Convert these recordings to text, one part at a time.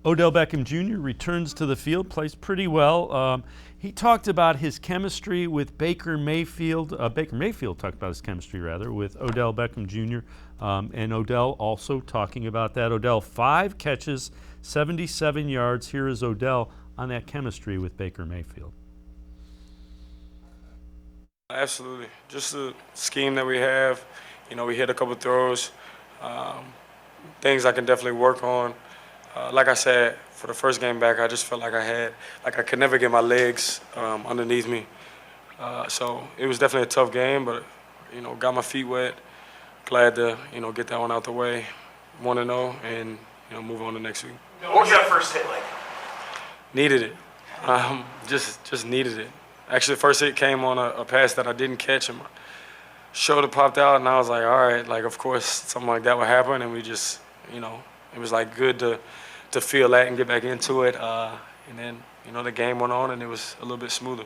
Odell Beckham Jr. returns to the field, plays pretty well. He talked about his chemistry with Baker Mayfield. Baker Mayfield talked about his chemistry, rather, with Odell Beckham Jr. And Odell also talking about that. Odell, 5 catches, 77 yards. Here is Odell on that chemistry with Baker Mayfield. Absolutely. Just the scheme that we have. We hit a couple throws. Things I can definitely work on. Like I said, for the first game back, I just felt like I could never get my legs underneath me. So it was definitely a tough game, but, got my feet wet. Glad to, get that one out the way, 1-0, and, move on to next week. What was that first hit like? Needed it. Just needed it. Actually, the first hit came on a pass that I didn't catch, and my shoulder popped out, and I was like, all right, of course, something like that would happen, and we just, it was good to feel that and get back into it. And then, the game went on and it was a little bit smoother.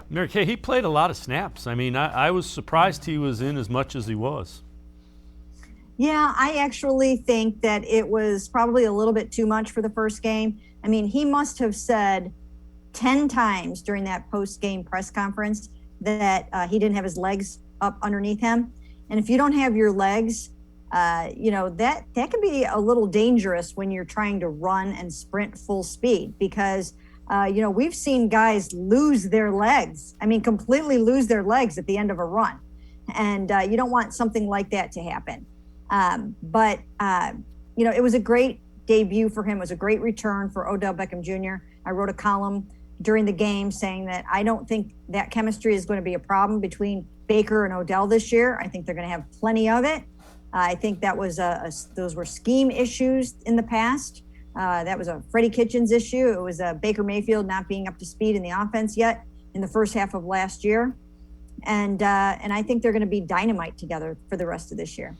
Mary Kay, he played a lot of snaps. I mean, I was surprised he was in as much as he was. Yeah, I actually think that it was probably a little bit too much for the first game. I mean, he must have said 10 times during that post-game press conference that he didn't have his legs up underneath him. And if you don't have your legs, that can be a little dangerous when you're trying to run and sprint full speed because, we've seen guys lose their legs. I mean, completely lose their legs at the end of a run. And you don't want something like that to happen. But it was a great debut for him. It was a great return for Odell Beckham Jr. I wrote a column during the game saying that I don't think that chemistry is going to be a problem between Baker and Odell this year. I think they're going to have plenty of it. I think that was those were scheme issues in the past. That was a Freddie Kitchens issue. It was a Baker Mayfield not being up to speed in the offense yet in the first half of last year. And I think they're going to be dynamite together for the rest of this year.